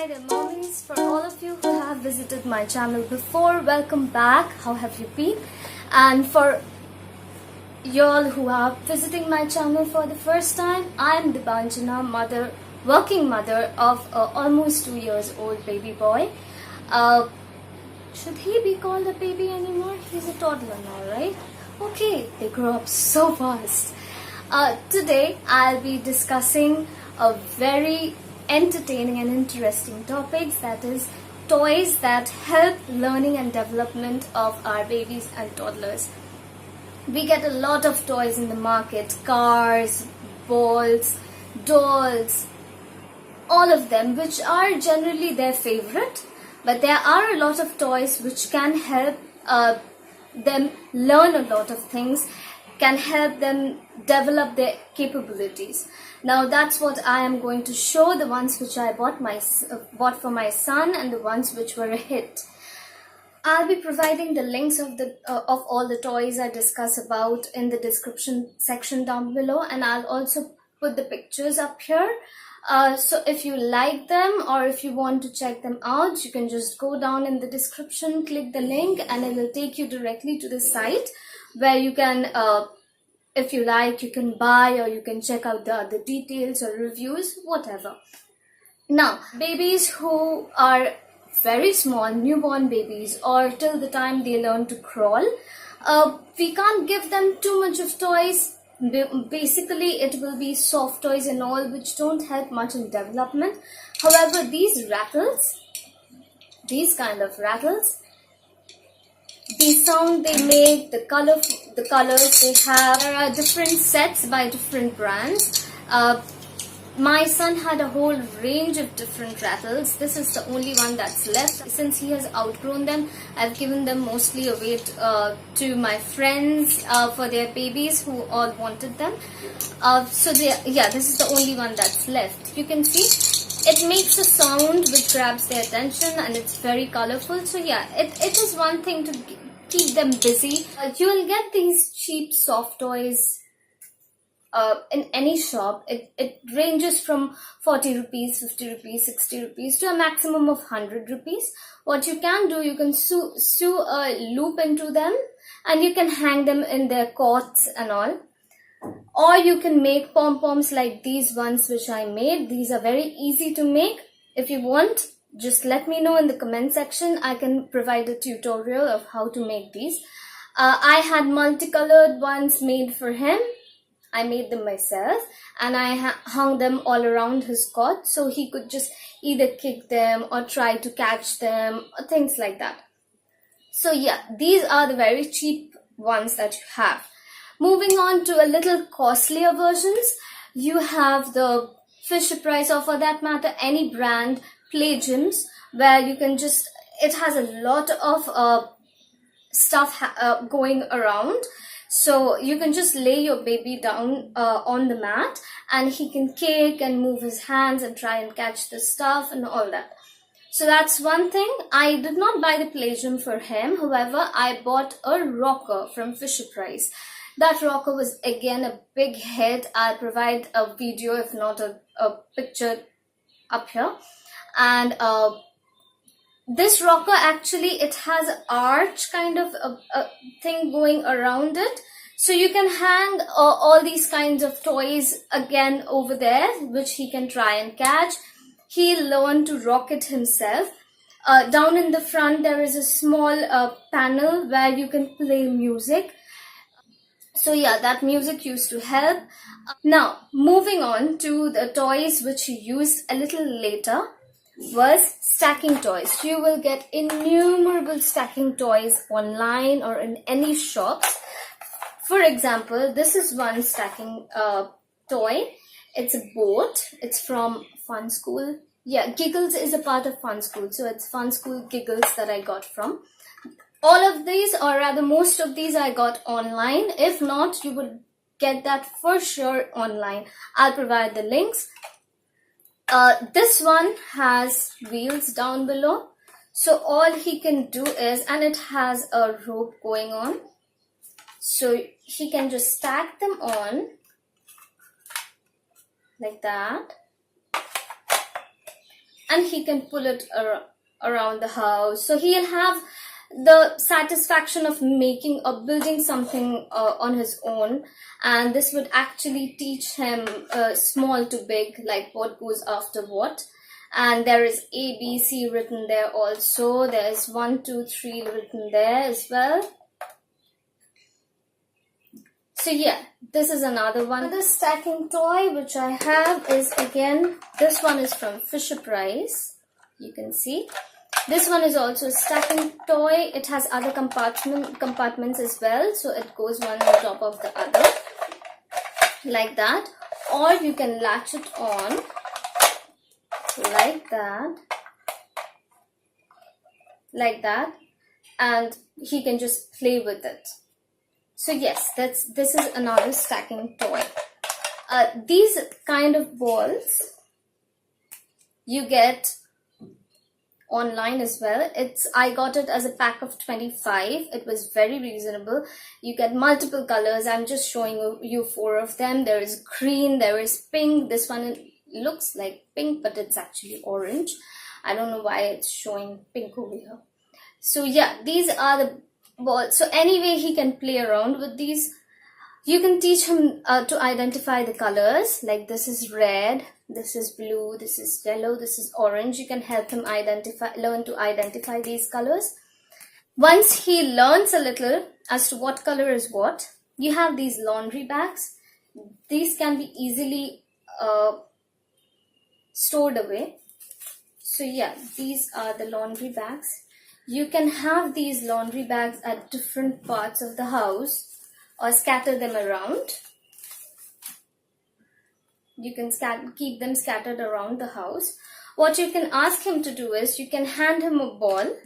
Hi there mommies, for all of you who have visited my channel before, welcome back. How have you been? And for y'all who are visiting my channel for the first time, I am Dibanjana, working mother of a almost 2 years old baby boy. Should he be called a baby anymore? He's a toddler now, right? Okay, they grow up so fast. Today I'll be discussing a very entertaining and interesting topic, that is toys that help learning and development of our babies and toddlers. We get a lot of toys in the market: cars, balls, dolls, all of them, which are generally their favorite, but there are a lot of toys which can help them learn a lot of things, can help them develop their capabilities. Now that's what I am going to show, the ones which I bought for my son and the ones which were a hit. I'll be providing the links of all the toys I discuss about in the description section down below, and I'll also put the pictures up here. So if you like them or if you want to check them out, you can just go down in the description, click the link, and it will take you directly to the site where you can, if you like, you can buy or you can check out the other details or reviews, whatever. Now, babies who are very small, newborn babies, or till the time they learn to crawl, we can't give them too much of toys. Basically, it will be soft toys and all, which don't help much in development. However, these kind of rattles, the sound they make, the colors they have, there are different sets by different brands. My son had a whole range of different rattles. This is the only one that's left. Since he has outgrown them, I've given them mostly away to my friends for their babies who all wanted them. This is the only one that's left. You can see it makes a sound which grabs their attention, and it's very colorful. So yeah, it is one thing to keep them busy. You will get these cheap soft toys in any shop. It ranges from 40 rupees, 50 rupees, 60 rupees to a maximum of 100 rupees. What you can do, you can sew a loop into them and you can hang them in their cots and all. Or you can make pom-poms like these ones which I made. These are very easy to make. If you want, just let me know in the comment section. I can provide a tutorial of how to make these. I had multicolored ones made for him. I made them myself, and I hung them all around his cot so he could just either kick them or try to catch them or things like that. So yeah, these are the very cheap ones that you have. Moving on to a little costlier versions, you have the Fisher-Price, or for that matter any brand, Play-Doh, where you can just, it has a lot of stuff going around. So you can just lay your baby down on the mat and he can kick and move his hands and try and catch the stuff and all that. So that's one thing. I did not buy the Play-Doh for him. However, I bought a rocker from Fisher-Price. That rocker was again a big hit. I'll provide a video, if not a picture, up here. And this rocker, actually, it has an arch kind of a thing going around it. So you can hang all these kinds of toys again over there, which he can try and catch. He'll learn to rock it himself. Down in the front, there is a small panel where you can play music. So yeah, that music used to help. Now, moving on to the toys which he used a little later, was stacking toys. You will get innumerable stacking toys online or in any shops. For example, this is one stacking toy. It's a boat. It's from Fun School. Yeah, Giggles is a part of Fun School. So it's Fun School Giggles that I got from. All of these, or rather most of these, I got online. If not, you would get that for sure online. I'll provide the links. This one has wheels down below, so all he can do is, and it has a rope going on, so he can just stack them on like that, and he can pull it around the house. So he'll have the satisfaction of making or building something on his own, and this would actually teach him small to big, like what goes after what. And there is A, B, C written there also. There's 1, 2, 3 written there as well. So yeah, this is another one. The stacking toy which I have is, again, this one is from Fisher Price. You can see. This one is also a stacking toy. It has other compartments as well. So it goes one on top of the other. Like that. Or you can latch it on. Like that. Like that. And he can just play with it. So yes, this is another stacking toy. These kind of balls you get online as well. I got it as a pack of 25. It was very reasonable. You get multiple colors. I'm just showing you 4 of them. There is green, there is pink. This one looks like pink, but it's actually orange. I don't know why it's showing pink over here. So yeah, these are the balls. So anyway, he can play around with these. You can teach him to identify the colors, like this is red, this is blue, this is yellow, this is orange. You can help him learn to identify these colors. Once he learns a little as to what color is what, you have these laundry bags. These can be easily stored away. So yeah, these are the laundry bags. You can have these laundry bags at different parts of the house, or scatter them around. You can keep them scattered around the house. What you can ask him to do is, you can hand him a ball,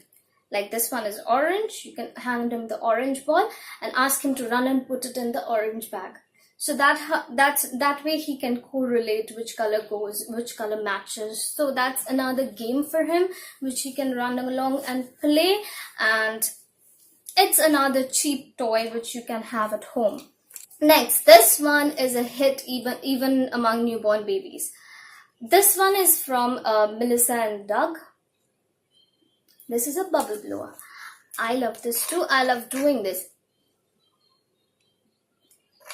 like this one is orange. You can hand him the orange ball and ask him to run and put it in the orange bag. So that way he can correlate which color goes, which color matches. So that's another game for him, which he can run along and play. And it's another cheap toy which you can have at home. Next, this one is a hit even among newborn babies. This one is from Melissa and Doug. This is a bubble blower. I love this too. I love doing this.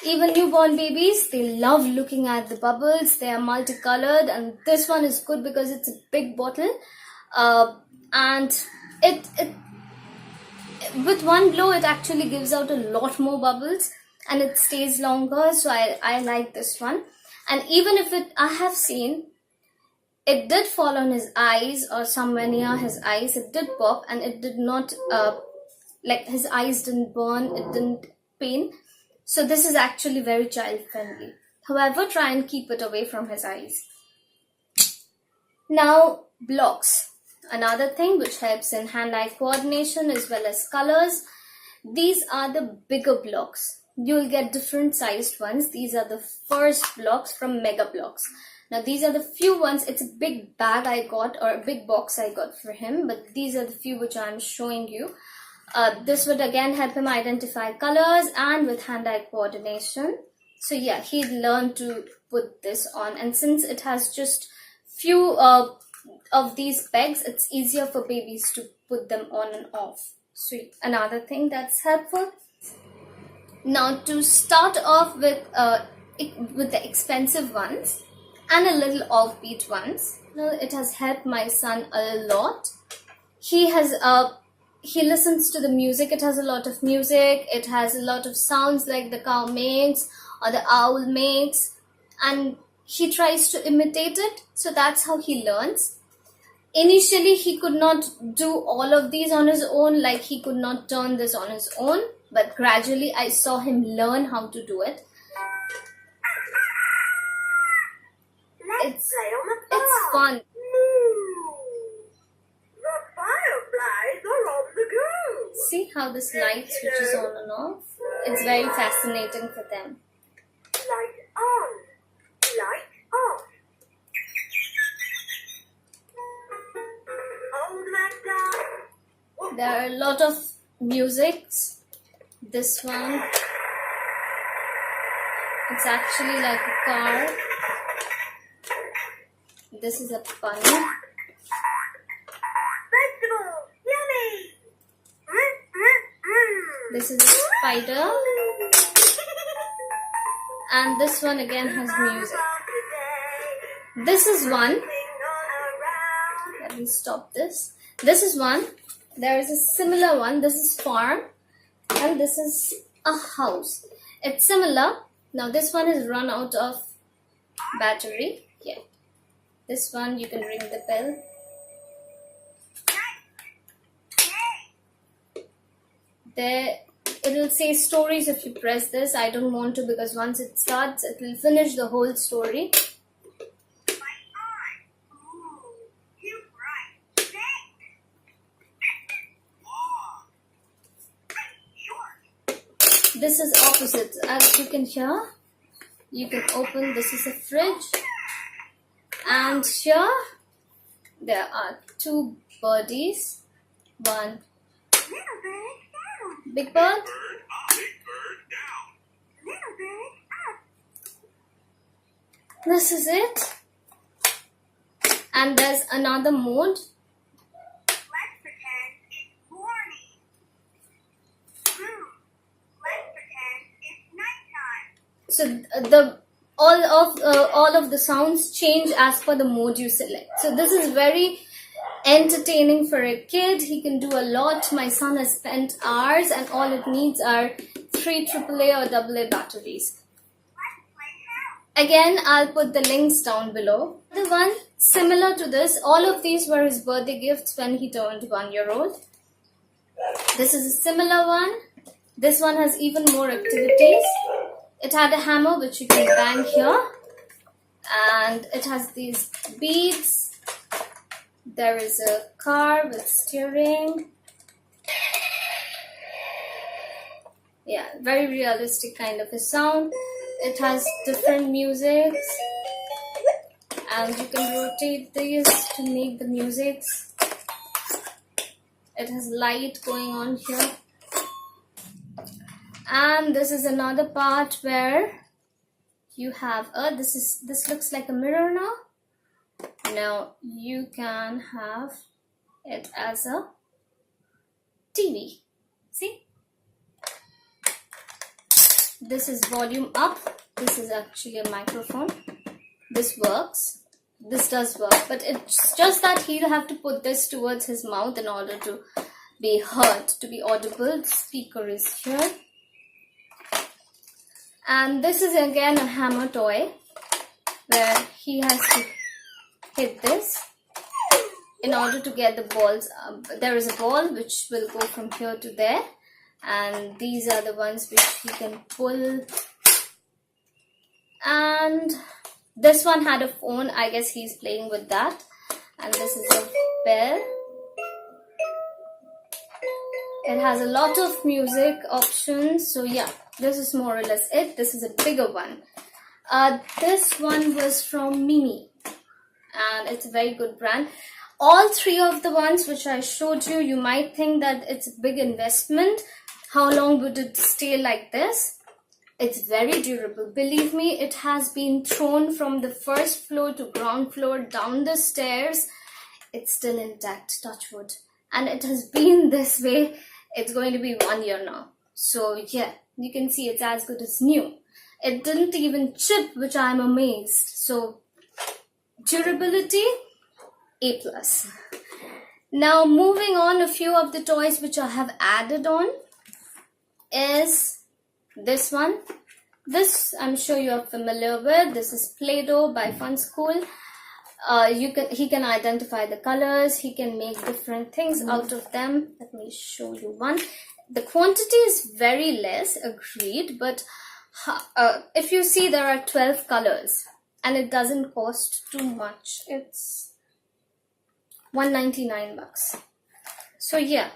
Even newborn babies, they love looking at the bubbles. They are multicolored, and this one is good because it's a big bottle, and it with one blow it actually gives out a lot more bubbles and it stays longer. So I like this one. And even if I have seen it did fall on his eyes or somewhere near his eyes, it did pop, and it did not like his eyes didn't burn, it didn't pain. So this is actually very child friendly. However, try and keep it away from his eyes. Now, blocks. Another thing which helps in hand-eye coordination as well as colors. These are the bigger blocks. You'll get different sized ones. These are the first blocks from Mega Blocks. Now these are the few ones. It's a big bag I got, or a big box I got for him, but these are the few which I'm showing you. This would again help him identify colors and with hand-eye coordination. So yeah, he'd learn to put this on, and since it has just few of these pegs, it's easier for babies to put them on and off. So another thing that's helpful. Now to start off with the expensive ones and a little offbeat ones, it has helped my son a lot. He listens to the music. It has a lot of music. It has a lot of sounds like the cow makes or the owl makes, and he tries to imitate it. So that's how he learns. Initially, he could not do all of these on his own, like he could not turn this on his own, but gradually I saw him learn how to do it. It's fun. The fireflies are on the go. See how this light switches on and off? It's very fascinating for them. Light on. Light off. Hold that down. There are a lot of musics. This one, it's actually like a car. This is a bunny. Vegetables! Yummy! This is a spider. And this one again has music. This is one. Let me stop this. This is one. There is a similar one. This is farm. And this is a house. It's similar. Now this one is run out of battery. Yeah. This one you can ring the bell. There it will say stories if you press this. I don't want to because once it starts it will finish the whole story. This is opposite. As you can hear, you can open. This is a fridge. And here, there are two birdies. One big bird. This is it. And there's another mode. So all of the sounds change as per the mode you select. So this is very entertaining for a kid. He can do a lot. My son has spent hours, and all it needs are 3 AAA or AA batteries. Again, I'll put the links down below. The one similar to this, all of these were his birthday gifts when he turned 1 year old. This is a similar one. This one has even more activities. It had a hammer which you can bang here, and it has these beads. There is a car with steering. Yeah, very realistic kind of a sound. It has different musics, and you can rotate these to make the musics. It has light going on here. And this is another part where you have this looks like a mirror now. Now you can have it as a TV. See? This is volume up. This is actually a microphone. This works. This does work, but it's just that he'll have to put this towards his mouth in order to be heard, to be audible. The speaker is here. And this is again a hammer toy where he has to hit this in order to get the balls. There is a ball which will go from here to there, and these are the ones which he can pull. And this one had a phone. I guess he's playing with that. And this is a bell. It has a lot of music options. So yeah, this is more or less it. This is a bigger one. This one was from Mimi, and it's a very good brand. All 3 of the ones which I showed you, you might think that it's a big investment. How long would it stay like this? It's very durable. Believe me, it has been thrown from the first floor to ground floor down the stairs. It's still intact, touch wood. And it has been this way. It's going to be 1 year now. So yeah, you can see it's as good as new. It didn't even chip, which I'm amazed. So durability, A+. Now moving on, a few of the toys which I have added on is this one. This I'm sure you are familiar with. This is Play-Doh by Fun School. He can identify the colors. He can make different things out of them. Let me show you one. The quantity is very less, agreed, but if you see, there are 12 colors and it doesn't cost too much. It's $1.99. So yeah,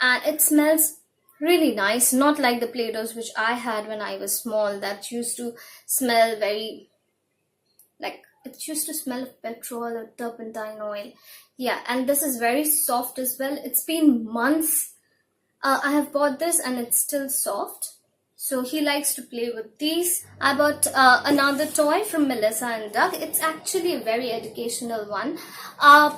and it smells really nice, not like the Play-Dohs which I had when I was small that used to smell very like it used to smell of petrol or turpentine oil. Yeah, and this is very soft as well. It's been months. I have bought this and it's still soft. So he likes to play with these. I bought another toy from Melissa and Doug. It's actually a very educational one.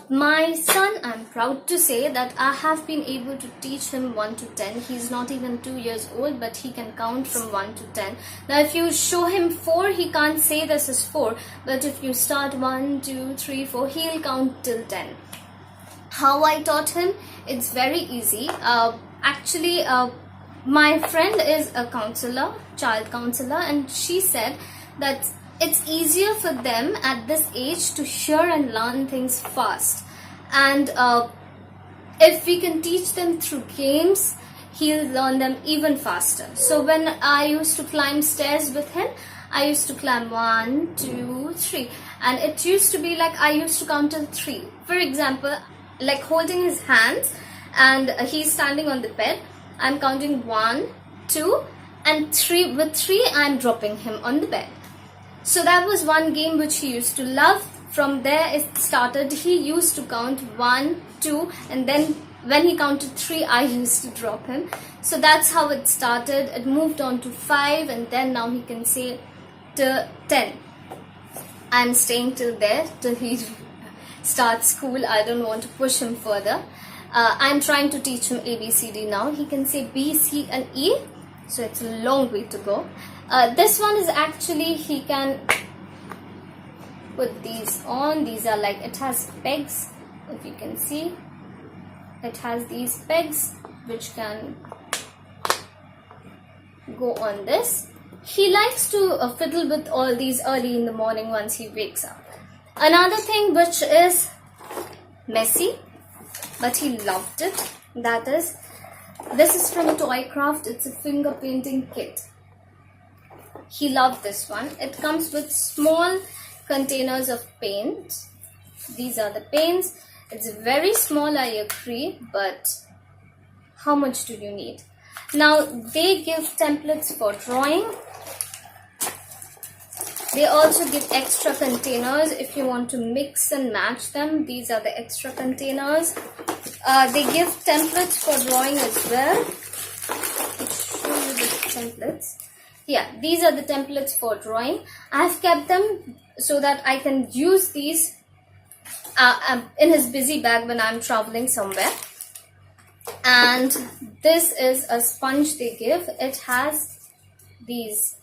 My son, I'm proud to say that I have been able to teach him 1 to 10. He's not even 2 years old, but he can count from 1 to 10. Now if you show him 4, he can't say this is 4. But if you start 1, 2, 3, 4, he'll count till 10. How I taught him? It's very easy. My friend is a counselor, child counselor, and she said that it's easier for them at this age to hear and learn things fast. And if we can teach them through games, he'll learn them even faster. So when I used to climb stairs with him, I used to climb 1, 2, 3. And it used to be like I used to count till 3. For example, like holding his hands and he's standing on the bed. I'm counting 1, 2 and 3. With 3 I'm dropping him on the bed. So that was one game which he used to love. From there it started. He used to count 1, 2 and then when he counted 3 I used to drop him. So that's how it started. It moved on to 5 and then now he can say to 10. I'm staying till there till he starts school. I don't want to push him further. I'm trying to teach him ABCD now. He can say B, C and E. So it's a long way to go. This one is actually, he can put these on. These are like, it has pegs, if you can see. It has these pegs which can go on this. He likes to fiddle with all these early in the morning once he wakes up. Another thing which is messy, but he loved it, that is, this is from Toycraft. It's a Fingerprinting Kit. He loved this one. It comes with small containers of paint. These are the paints. It's very small, I agree, but how much do you need? Now they give templates for drawing. They also give extra containers if you want to mix and match them. These are the extra containers. They give templates for drawing as well. I'll show you the templates. Yeah, these are the templates for drawing. I have kept them so that I can use these in his busy bag when I'm traveling somewhere. And this is a sponge they give. It has these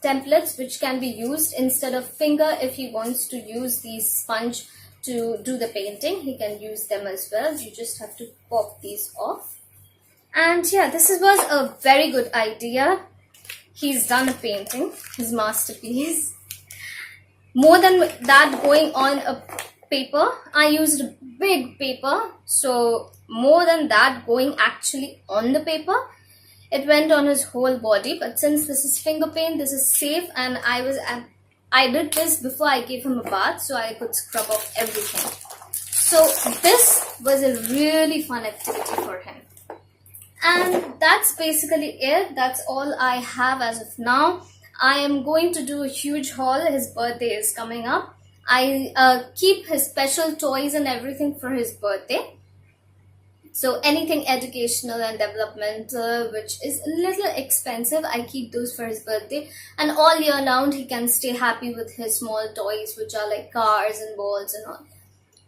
templates which can be used instead of finger. If he wants to use these sponge to do the painting, he can use them as well. You just have to pop these off. And yeah, this was a very good idea. He's done a painting, his masterpiece. More than that going on a paper, I used a big paper, so more than that going actually on the paper, it went on his whole body. But since this is finger paint, this is safe, and I did this before I gave him a bath, so I could scrub off everything. So this was a really fun activity for him. And that's basically it. That's all I have as of now. I am going to do a huge haul. His birthday is coming up. I keep his special toys and everything for his birthday. So anything educational and developmental which is a little expensive, I keep those for his birthday. And all year round he can stay happy with his small toys which are like cars and balls and all.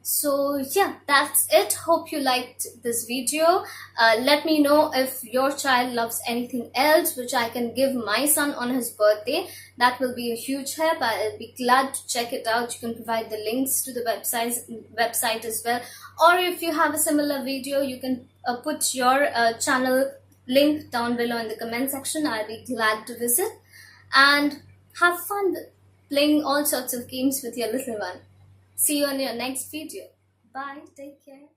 So yeah, that's it. Hope you liked this video. Let me know if your child loves anything else which I can give my son on his birthday. That will be a huge help. I'll be glad to check it out. You can provide the links to the website as well. Or if you have a similar video, you can put your channel link down below in the comment section. I'll be glad to visit. And have fun playing all sorts of games with your little one. See you on your next video. Bye. Take care.